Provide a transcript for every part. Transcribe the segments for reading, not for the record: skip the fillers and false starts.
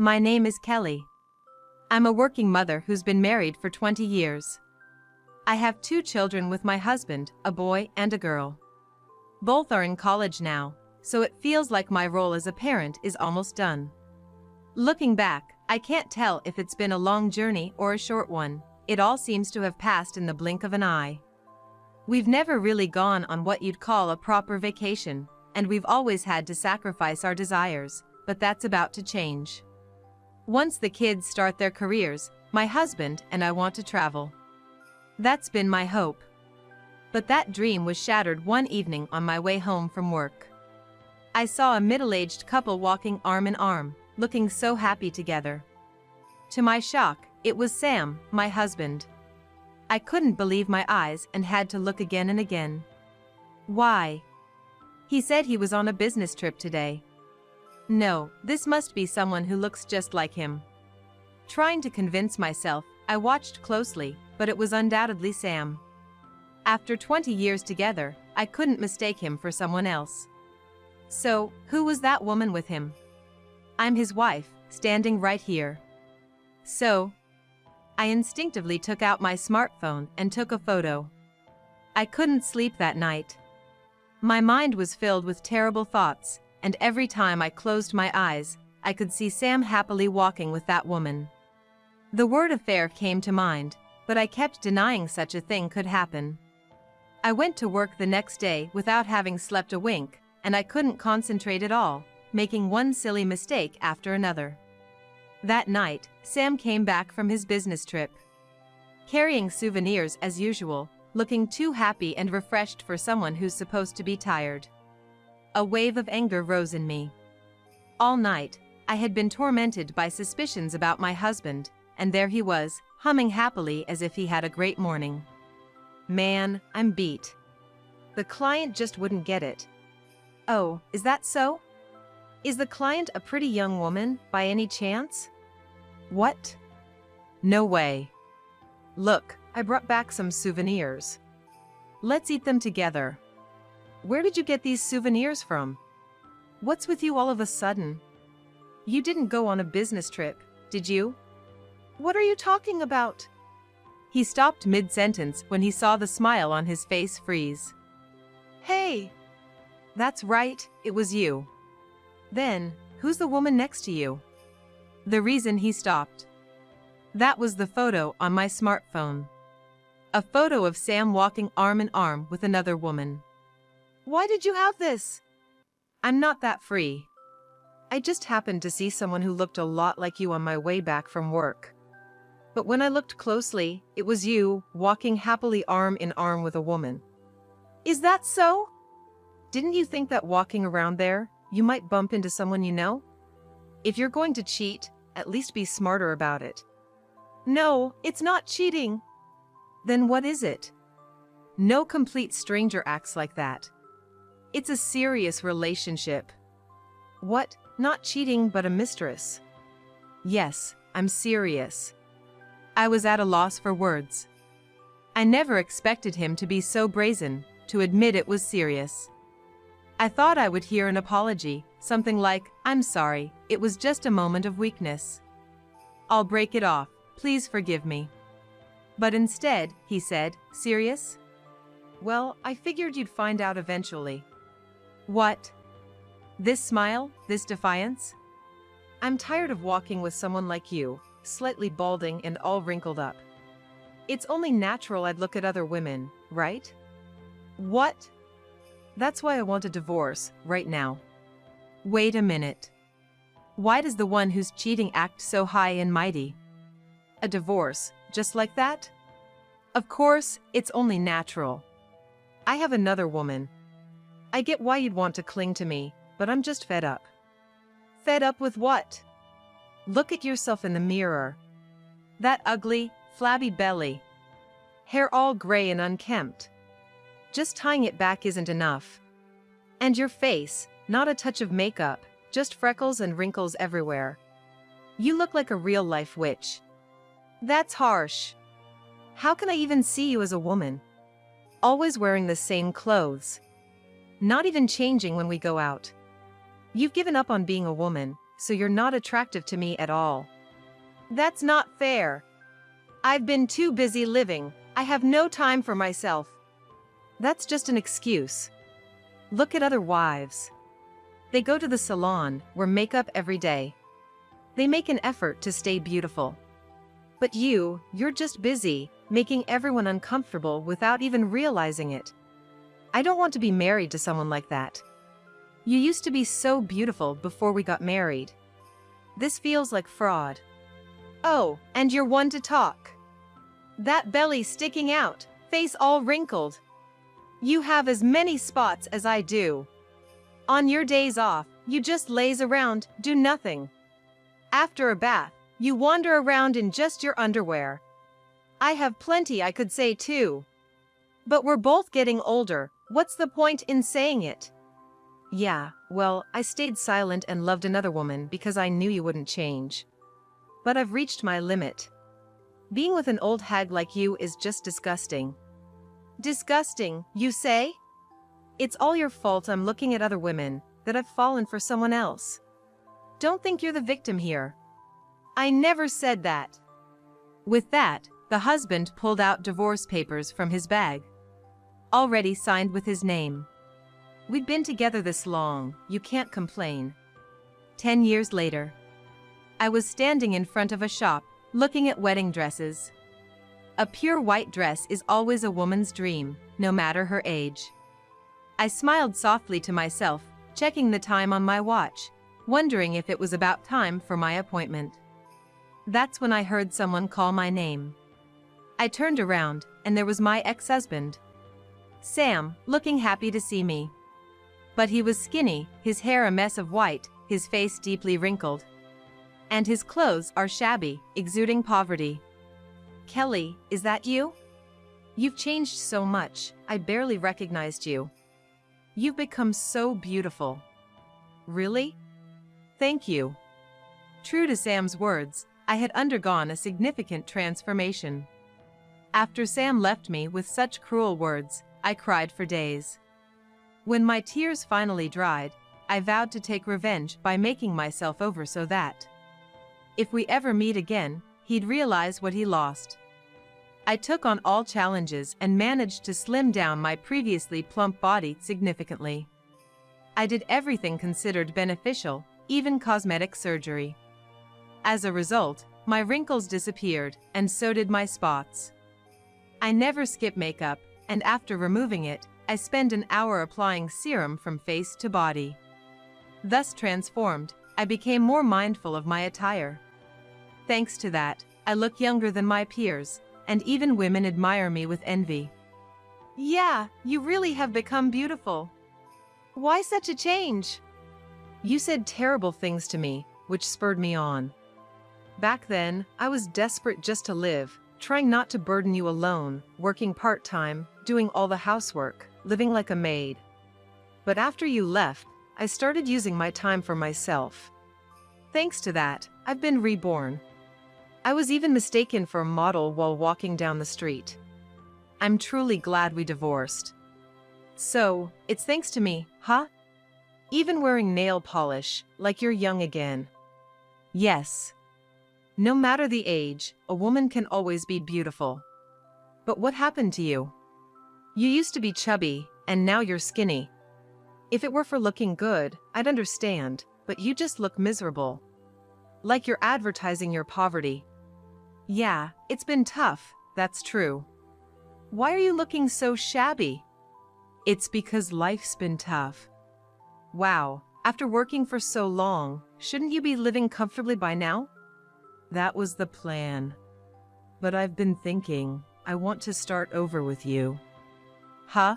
My name is Kelly. I'm a working mother who's been married for 20 years. I have 2 children with my husband, a boy and a girl. Both are in college now, so it feels like my role as a parent is almost done. Looking back, I can't tell if it's been a long journey or a short one. It all seems to have passed in the blink of an eye. We've never really gone on what you'd call a proper vacation, and we've always had to sacrifice our desires, but that's about to change. Once the kids start their careers, my husband and I want to travel. That's been my hope. But that dream was shattered one evening on my way home from work. I saw a middle-aged couple walking arm in arm, looking so happy together. To my shock, it was Sam, my husband. I couldn't believe my eyes and had to look again and again. Why? He said he was on a business trip today. No, this must be someone who looks just like him. Trying to convince myself, I watched closely, but it was undoubtedly Sam. After 20 years together, I couldn't mistake him for someone else. So, who was that woman with him? I'm his wife, standing right here. So, I instinctively took out my smartphone and took a photo. I couldn't sleep that night. My mind was filled with terrible thoughts, and every time I closed my eyes, I could see Sam happily walking with that woman. The word affair came to mind, but I kept denying such a thing could happen. I went to work the next day without having slept a wink, and I couldn't concentrate at all, making one silly mistake after another. That night, Sam came back from his business trip. Carrying souvenirs as usual, looking too happy and refreshed for someone who's supposed to be tired. A wave of anger rose in me. All night, I had been tormented by suspicions about my husband, and there he was, humming happily as if he had a great morning. Man, I'm beat. The client just wouldn't get it. Oh, is that so? Is the client a pretty young woman, by any chance? What? No way. Look, I brought back some souvenirs. Let's eat them together. Where did you get these souvenirs from? What's with you all of a sudden? You didn't go on a business trip, did you? What are you talking about? He stopped mid-sentence when he saw the smile on his face freeze. Hey! That's right, it was you. Then, who's the woman next to you? The reason he stopped. That was the photo on my smartphone. A photo of Sam walking arm in arm with another woman. Why did you have this? I'm not that free. I just happened to see someone who looked a lot like you on my way back from work. But when I looked closely, it was you, walking happily arm in arm with a woman. Is that so? Didn't you think that walking around there, you might bump into someone you know? If you're going to cheat, at least be smarter about it. No, it's not cheating. Then what is it? No complete stranger acts like that. It's a serious relationship. What? Not cheating but a mistress? Yes, I'm serious. I was at a loss for words. I never expected him to be so brazen, to admit it was serious. I thought I would hear an apology, something like, I'm sorry, it was just a moment of weakness. I'll break it off, please forgive me. But instead, he said, serious? Well, I figured you'd find out eventually. What? This smile, this defiance? I'm tired of walking with someone like you, slightly balding and all wrinkled up. It's only natural I'd look at other women, right? What? That's why I want a divorce, right now. Wait a minute. Why does the one who's cheating act so high and mighty? A divorce, just like that? Of course, it's only natural. I have another woman. I get why you'd want to cling to me, but I'm just fed up. Fed up with what? Look at yourself in the mirror. That ugly, flabby belly. Hair all gray and unkempt. Just tying it back isn't enough. And your face, not a touch of makeup, just freckles and wrinkles everywhere. You look like a real-life witch. That's harsh. How can I even see you as a woman? Always wearing the same clothes. Not even changing when we go out. You've given up on being a woman, so you're not attractive to me at all. That's not fair. I've been too busy living. I have no time for myself. That's just an excuse. Look at other wives. They go to the salon, wear makeup every day. They make an effort to stay beautiful. But you're just busy, making everyone uncomfortable without even realizing it. I don't want to be married to someone like that. You used to be so beautiful before we got married. This feels like fraud. Oh, and you're one to talk. That belly sticking out, face all wrinkled. You have as many spots as I do. On your days off, you just laze around, do nothing. After a bath, you wander around in just your underwear. I have plenty I could say too. But we're both getting older, what's the point in saying it? Yeah, well, I stayed silent and loved another woman because I knew you wouldn't change. But I've reached my limit. Being with an old hag like you is just disgusting. Disgusting, you say? It's all your fault I'm looking at other women, that I've fallen for someone else. Don't think you're the victim here. I never said that. With that, the husband pulled out divorce papers from his bag. Already signed with his name. We've been together this long, you can't complain. 10 years later. I was standing in front of a shop, looking at wedding dresses. A pure white dress is always a woman's dream, no matter her age. I smiled softly to myself, checking the time on my watch, wondering if it was about time for my appointment. That's when I heard someone call my name. I turned around, and there was my ex-husband. Sam, looking happy to see me. But he was skinny, his hair a mess of white, his face deeply wrinkled. And his clothes are shabby, exuding poverty. Kelly, is that you? You've changed so much, I barely recognized you. You've become so beautiful. Really? Thank you. True to Sam's words, I had undergone a significant transformation. After Sam left me with such cruel words, I cried for days. When my tears finally dried, I vowed to take revenge by making myself over so that, if we ever meet again, he'd realize what he lost. I took on all challenges and managed to slim down my previously plump body significantly. I did everything considered beneficial, even cosmetic surgery. As a result, my wrinkles disappeared, and so did my spots. I never skip makeup, and after removing it, I spend an hour applying serum from face to body. Thus transformed, I became more mindful of my attire. Thanks to that, I look younger than my peers, and even women admire me with envy. Yeah, you really have become beautiful. Why such a change? You said terrible things to me, which spurred me on. Back then, I was desperate just to live, trying not to burden you alone, working part-time, doing all the housework, living like a maid. But after you left, I started using my time for myself. Thanks to that, I've been reborn. I was even mistaken for a model while walking down the street. I'm truly glad we divorced. So, it's thanks to me, huh? Even wearing nail polish, like you're young again. Yes. No matter the age, a woman can always be beautiful. But what happened to you? You used to be chubby, and now you're skinny. If it were for looking good, I'd understand, but you just look miserable. Like you're advertising your poverty. Yeah, it's been tough, that's true. Why are you looking so shabby? It's because life's been tough. Wow, after working for so long, shouldn't you be living comfortably by now? That was the plan. But I've been thinking, I want to start over with you. Huh?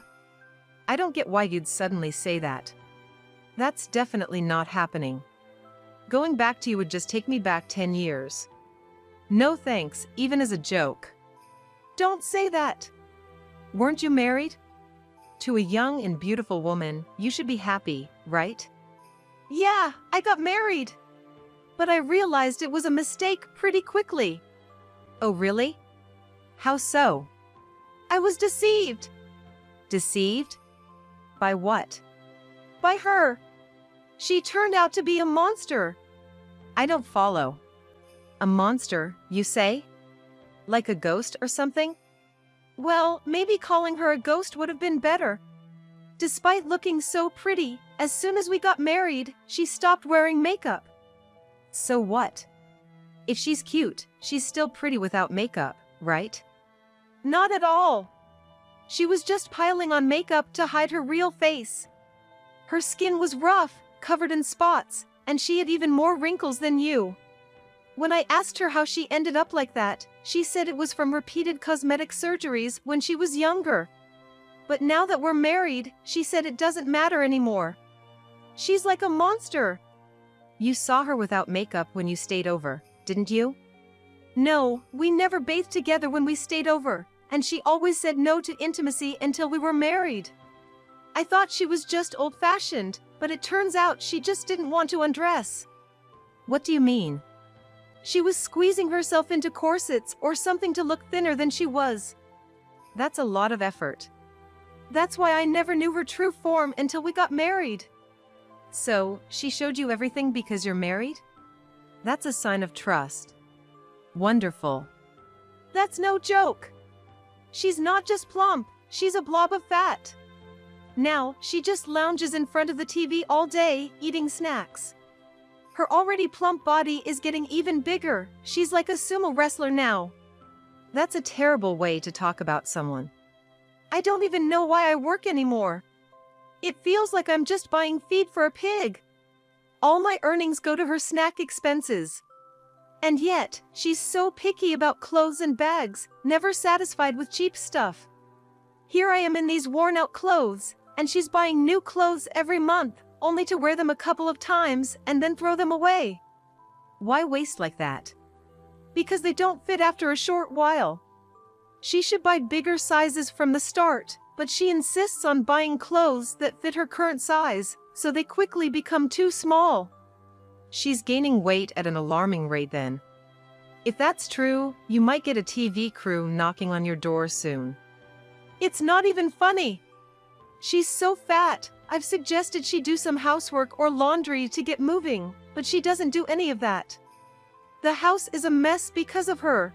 I don't get why you'd suddenly say that. That's definitely not happening. Going back to you would just take me back 10 years. No thanks, even as a joke. Don't say that. Weren't you married? To a young and beautiful woman, you should be happy, right? Yeah, I got married. But I realized it was a mistake pretty quickly. Oh, really? How so? I was deceived. Deceived? By what? By her. She turned out to be a monster. I don't follow. A monster, you say? Like a ghost or something? Well, maybe calling her a ghost would have been better. Despite looking so pretty, as soon as we got married, she stopped wearing makeup. So what? If she's cute, she's still pretty without makeup, right? Not at all. She was just piling on makeup to hide her real face. Her skin was rough, covered in spots, and she had even more wrinkles than you. When I asked her how she ended up like that, she said it was from repeated cosmetic surgeries when she was younger. But now that we're married, she said it doesn't matter anymore. She's like a monster. You saw her without makeup when you stayed over, didn't you? No, we never bathed together when we stayed over, and she always said no to intimacy until we were married. I thought she was just old-fashioned, but it turns out she just didn't want to undress. What do you mean? She was squeezing herself into corsets or something to look thinner than she was. That's a lot of effort. That's why I never knew her true form until we got married. So, she showed you everything because you're married? That's a sign of trust. Wonderful. That's no joke. She's not just plump, she's a blob of fat. Now, she just lounges in front of the TV all day, eating snacks. Her already plump body is getting even bigger. She's like a sumo wrestler now. That's a terrible way to talk about someone. I don't even know why I work anymore. It feels like I'm just buying feed for a pig. All my earnings go to her snack expenses. And yet, she's so picky about clothes and bags, never satisfied with cheap stuff. Here I am in these worn-out clothes, and she's buying new clothes every month, only to wear them a couple of times and then throw them away. Why waste like that? Because they don't fit after a short while. She should buy bigger sizes from the start, but she insists on buying clothes that fit her current size, so they quickly become too small. She's gaining weight at an alarming rate then. If that's true, you might get a TV crew knocking on your door soon. It's not even funny. She's so fat, I've suggested she do some housework or laundry to get moving, but she doesn't do any of that. The house is a mess because of her.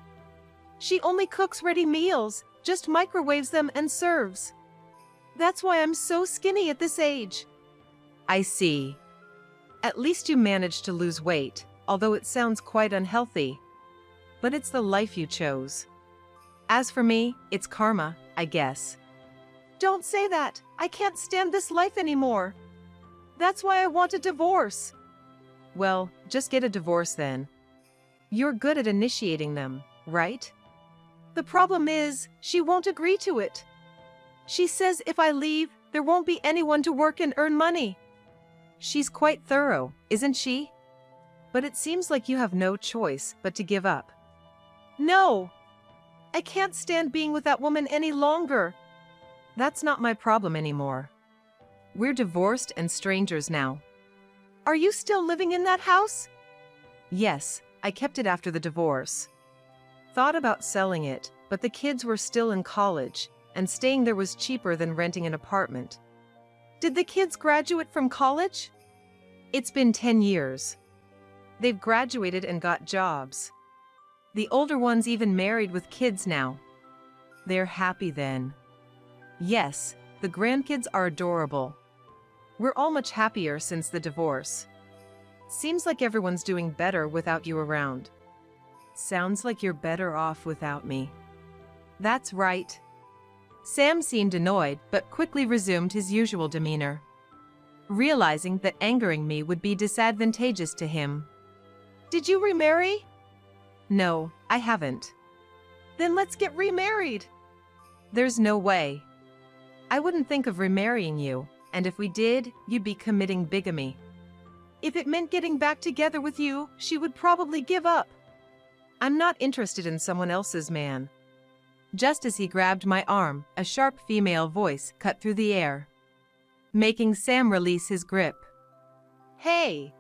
She only cooks ready meals, just microwaves them and serves. That's why I'm so skinny at this age. I see. At least you managed to lose weight, although it sounds quite unhealthy. But it's the life you chose. As for me, it's karma, I guess. Don't say that. I can't stand this life anymore. That's why I want a divorce. Well, just get a divorce then. You're good at initiating them, right? The problem is, she won't agree to it. She says if I leave, there won't be anyone to work and earn money. She's quite thorough, isn't she? But it seems like you have no choice but to give up. No! I can't stand being with that woman any longer. That's not my problem anymore. We're divorced and strangers now. Are you still living in that house? Yes, I kept it after the divorce. Thought about selling it, but the kids were still in college, and staying there was cheaper than renting an apartment. Did the kids graduate from college? It's been 10 years. They've graduated and got jobs. The older one's even married with kids now. They're happy then. Yes, the grandkids are adorable. We're all much happier since the divorce. Seems like everyone's doing better without you around. Sounds like you're better off without me. That's right. Sam seemed annoyed but quickly resumed his usual demeanor, realizing that angering me would be disadvantageous to him. Did you remarry? No, I haven't. Then let's get remarried. There's no way. I wouldn't think of remarrying you, and if we did, you'd be committing bigamy. If it meant getting back together with you, she would probably give up. I'm not interested in someone else's man. Just as he grabbed my arm, a sharp female voice cut through the air, making Sam release his grip. Hey!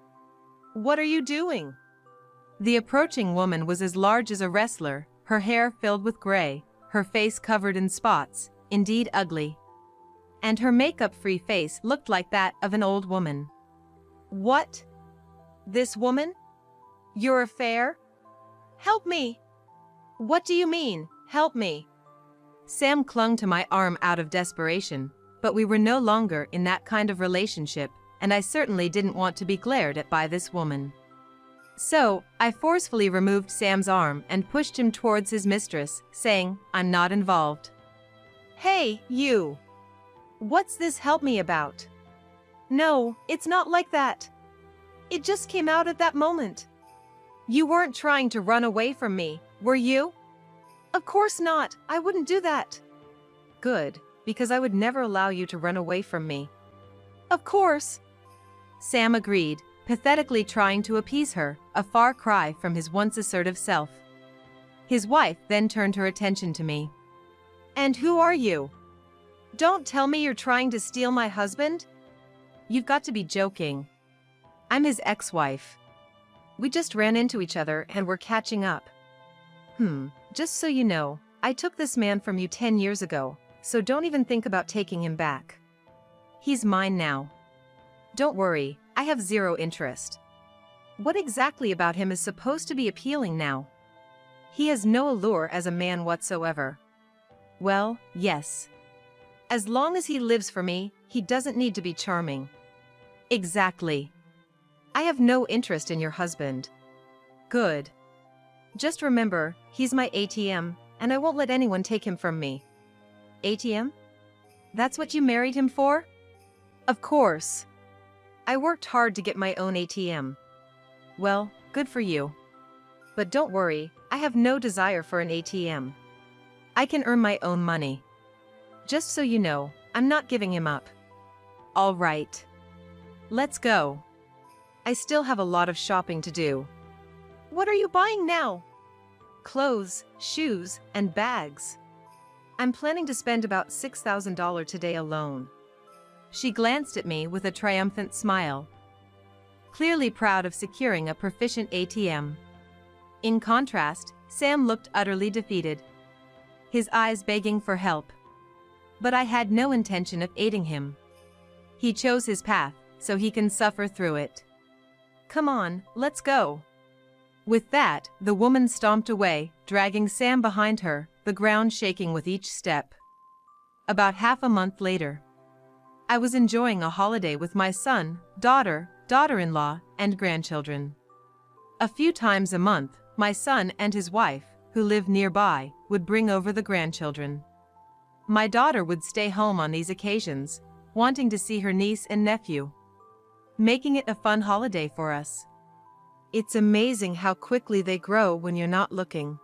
What are you doing? The approaching woman was as large as a wrestler, her hair filled with gray, her face covered in spots, indeed ugly. And her makeup-free face looked like that of an old woman. What? This woman? Your affair? Help me! What do you mean, help me? Sam clung to my arm out of desperation, but we were no longer in that kind of relationship, and I certainly didn't want to be glared at by this woman. So, I forcefully removed Sam's arm and pushed him towards his mistress, saying, "I'm not involved." "Hey, you! What's this help me about?" "No, it's not like that. It just came out at that moment." "You weren't trying to run away from me, were you?" "Of course not, I wouldn't do that." "Good, because I would never allow you to run away from me." "Of course." Sam agreed, pathetically trying to appease her, a far cry from his once assertive self. His wife then turned her attention to me. "And who are you? Don't tell me you're trying to steal my husband?" "You've got to be joking. I'm his ex-wife. We just ran into each other and we're catching up." Just so you know, I took this man from you 10 years ago, so don't even think about taking him back. He's mine now. Don't worry, I have zero interest." "What exactly about him is supposed to be appealing now?" "He has no allure as a man whatsoever." "Well, yes. As long as he lives for me, he doesn't need to be charming." "Exactly. I have no interest in your husband." "Good. Just remember, he's my ATM, and I won't let anyone take him from me." "ATM? That's what you married him for?" "Of course. I worked hard to get my own ATM." "Well, good for you. But don't worry, I have no desire for an ATM. I can earn my own money. Just so you know, I'm not giving him up." "All right. Let's go. I still have a lot of shopping to do." "What are you buying now?" "Clothes, shoes, and bags. I'm planning to spend about $6,000 today alone." She glanced at me with a triumphant smile, clearly proud of securing a proficient ATM. In contrast, Sam looked utterly defeated, his eyes begging for help. But I had no intention of aiding him. He chose his path, so he can suffer through it. "Come on, let's go." With that, the woman stomped away, dragging Sam behind her, the ground shaking with each step. About half a month later, I was enjoying a holiday with my son, daughter, daughter-in-law, and grandchildren. A few times a month, my son and his wife, who lived nearby, would bring over the grandchildren. My daughter would stay home on these occasions, wanting to see her niece and nephew, making it a fun holiday for us. It's amazing how quickly they grow when you're not looking.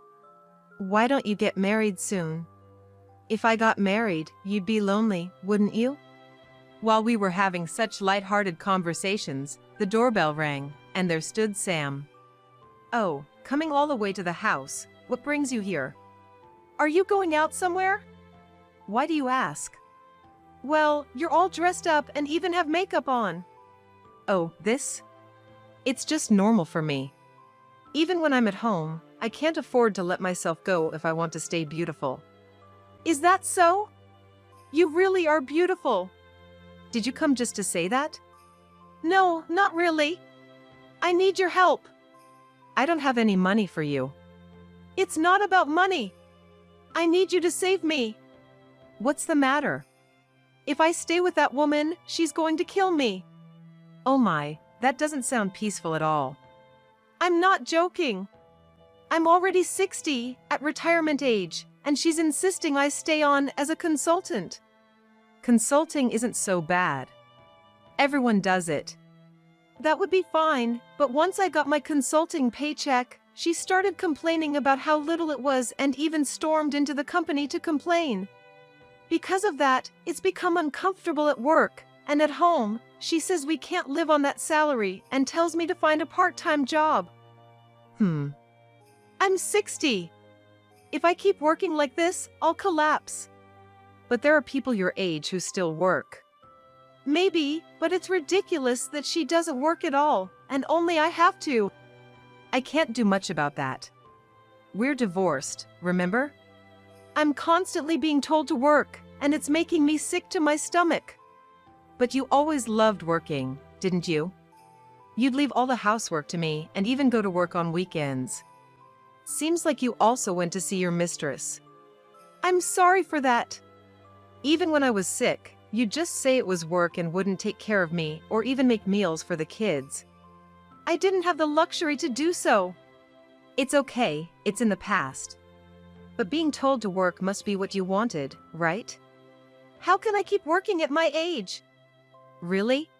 "Why don't you get married soon?" "If I got married, you'd be lonely, wouldn't you?" While we were having such light-hearted conversations, the doorbell rang, and there stood Sam. "Oh, coming all the way to the house. What brings you here?" "Are you going out somewhere?" "Why do you ask?" "Well, you're all dressed up and even have makeup on." "Oh, this? It's just normal for me. Even when I'm at home, I can't afford to let myself go if I want to stay beautiful." "Is that so? You really are beautiful." "Did you come just to say that?" "No, not really. I need your help." "I don't have any money for you." "It's not about money. I need you to save me." "What's the matter?" "If I stay with that woman, she's going to kill me." "Oh my, that doesn't sound peaceful at all." "I'm not joking. I'm already 60, at retirement age, and she's insisting I stay on as a consultant." "Consulting isn't so bad. Everyone does it." "That would be fine, but once I got my consulting paycheck, she started complaining about how little it was and even stormed into the company to complain. Because of that, it's become uncomfortable at work, and at home, she says we can't live on that salary and tells me to find a part-time job." "I'm 60. If I keep working like this, I'll collapse." "But there are people your age who still work." "Maybe, but it's ridiculous that she doesn't work at all, and only I have to." "I can't do much about that. We're divorced, remember?" "I'm constantly being told to work, and it's making me sick to my stomach." "But you always loved working, didn't you?" You'd leave all the housework to me and even go to work on weekends. Seems like you also went to see your mistress. I'm sorry for that. Even when I was sick, you'd just say it was work and wouldn't take care of me or even make meals for the kids. I didn't have the luxury to do so. It's okay, it's in the past. But being told to work must be what you wanted, right? How can I keep working at my age? Really?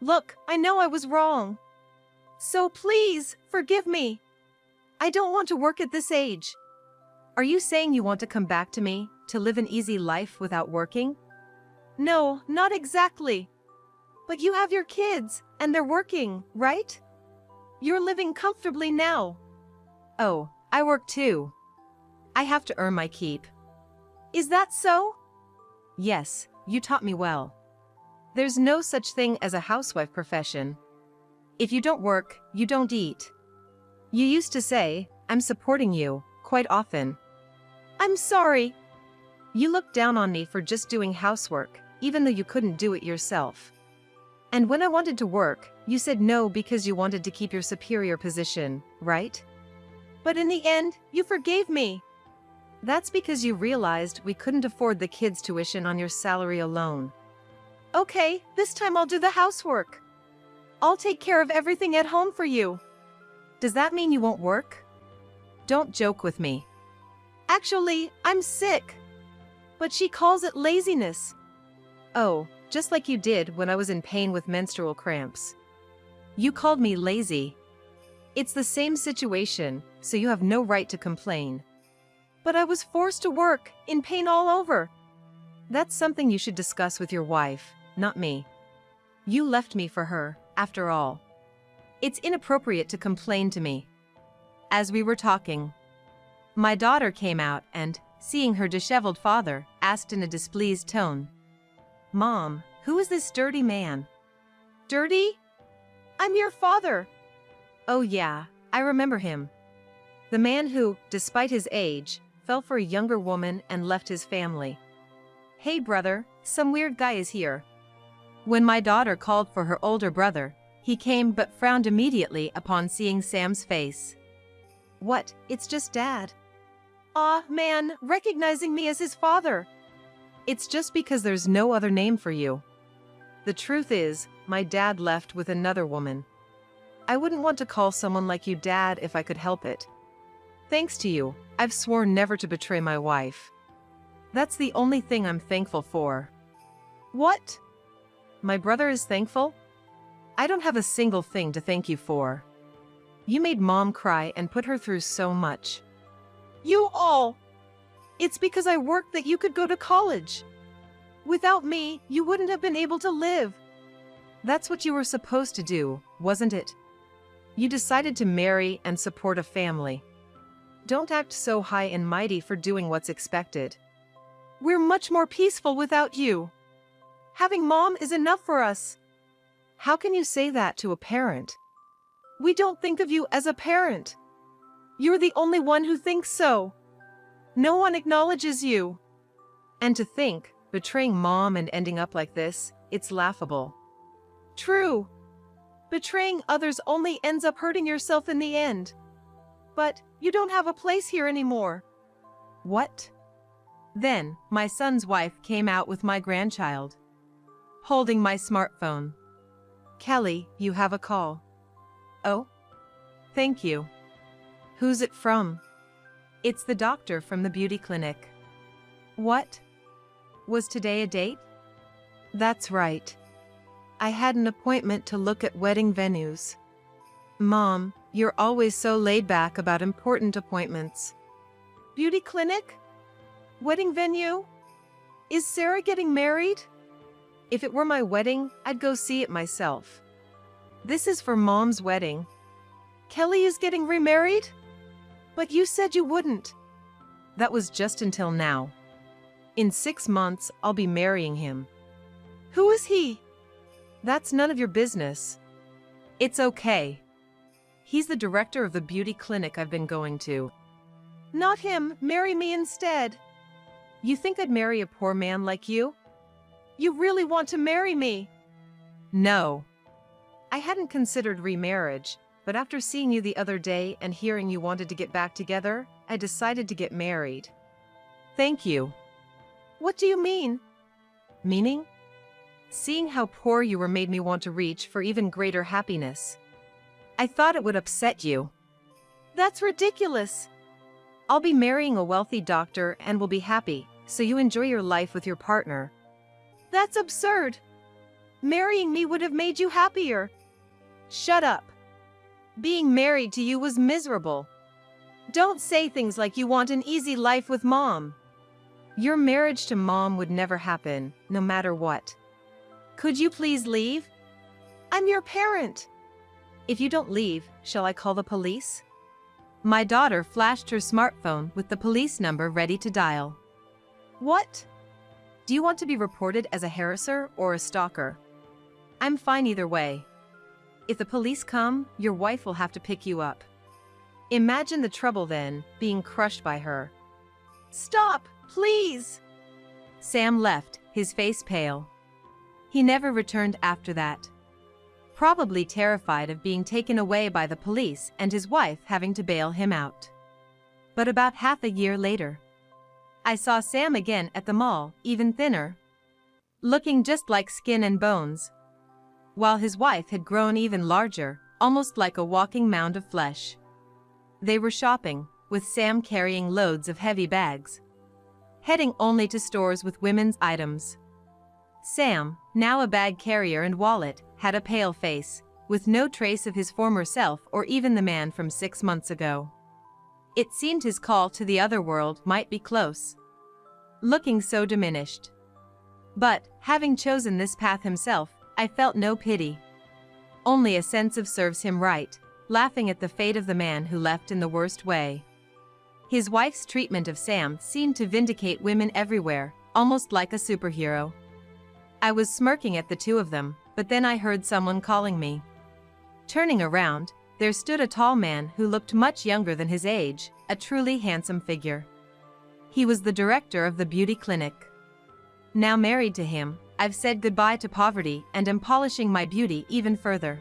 Look, I know I was wrong. So please, forgive me. I don't want to work at this age. Are you saying you want to come back to me, to live an easy life without working? No, not exactly. But you have your kids, and they're working, right? You're living comfortably now. Oh, I work too. I have to earn my keep. Is that so? Yes, you taught me well. There's no such thing as a housewife profession. If you don't work, you don't eat. You used to say, I'm supporting you, quite often. I'm sorry. You looked down on me for just doing housework, even though you couldn't do it yourself. And when I wanted to work, you said no because you wanted to keep your superior position, right? But in the end, you forgave me. That's because you realized we couldn't afford the kids' tuition on your salary alone. Okay, this time I'll do the housework. I'll take care of everything at home for you. Does that mean you won't work? Don't joke with me. Actually, I'm sick. But she calls it laziness. Oh, just like you did when I was in pain with menstrual cramps. You called me lazy. It's the same situation, so you have no right to complain. But I was forced to work, in pain all over. That's something you should discuss with your wife, not me. You left me for her, after all. It's inappropriate to complain to me. As we were talking, my daughter came out and, seeing her disheveled father, asked in a displeased tone, Mom, who is this dirty man? Dirty? I'm your father. Oh yeah, I remember him. The man who, despite his age, fell for a younger woman and left his family. Hey brother, some weird guy is here. When my daughter called for her older brother, he came but frowned immediately upon seeing Sam's face. What, it's just Dad. Aw, man, recognizing me as his father. It's just because there's no other name for you. The truth is, my dad left with another woman. I wouldn't want to call someone like you Dad if I could help it. Thanks to you, I've sworn never to betray my wife. That's the only thing I'm thankful for. What? My brother is thankful? I don't have a single thing to thank you for. You made Mom cry and put her through so much. You all! It's because I worked that you could go to college. Without me, you wouldn't have been able to live. That's what you were supposed to do, wasn't it? You decided to marry and support a family. Don't act so high and mighty for doing what's expected. We're much more peaceful without you. Having Mom is enough for us. How can you say that to a parent? We don't think of you as a parent. You're the only one who thinks so. No one acknowledges you. And to think, betraying Mom and ending up like this, it's laughable. True. Betraying others only ends up hurting yourself in the end. But you don't have a place here anymore. What? Then, my son's wife came out with my grandchild, holding my smartphone. Kelly, you have a call. Oh? Thank you. Who's it from? It's the doctor from the beauty clinic. What? Was today a date? That's right. I had an appointment to look at wedding venues. Mom, you're always so laid back about important appointments. Beauty clinic? Wedding venue? Is Sarah getting married? If it were my wedding, I'd go see it myself. This is for Mom's wedding. Kelly is getting remarried? But you said you wouldn't. That was just until now. In 6 months, I'll be marrying him. Who is he? That's none of your business. It's okay. He's the director of the beauty clinic I've been going to. Not him, marry me instead. You think I'd marry a poor man like you? You really want to marry me? No. I hadn't considered remarriage, but after seeing you the other day and hearing you wanted to get back together, I decided to get married. Thank you. What do you mean? Meaning? Seeing how poor you were made me want to reach for even greater happiness. I thought it would upset you. That's ridiculous. I'll be marrying a wealthy doctor and will be happy, so you enjoy your life with your partner. That's absurd. Marrying me would have made you happier. Shut up. Being married to you was miserable. Don't say things like you want an easy life with Mom. Your marriage to Mom would never happen, no matter what. Could you please leave? I'm your parent. If you don't leave, shall I call the police? My daughter flashed her smartphone with the police number ready to dial. What? Do you want to be reported as a harasser or a stalker? I'm fine either way. If the police come, your wife will have to pick you up. Imagine the trouble then, being crushed by her. Stop, please! Sam left, his face pale. He never returned after that. Probably terrified of being taken away by the police and his wife having to bail him out. But about half a year later, I saw Sam again at the mall, even thinner, looking just like skin and bones, while his wife had grown even larger, almost like a walking mound of flesh. They were shopping, with Sam carrying loads of heavy bags, heading only to stores with women's items. Sam, now a bag carrier and wallet, had a pale face, with no trace of his former self or even the man from 6 months ago. It seemed his call to the other world might be close. Looking so diminished. But, having chosen this path himself, I felt no pity. Only a sense of serves him right, laughing at the fate of the man who left in the worst way. His wife's treatment of Sam seemed to vindicate women everywhere, almost like a superhero. I was smirking at the two of them, but then I heard someone calling me. Turning around, there stood a tall man who looked much younger than his age, a truly handsome figure. He was the director of the beauty clinic. Now married to him, I've said goodbye to poverty and am polishing my beauty even further.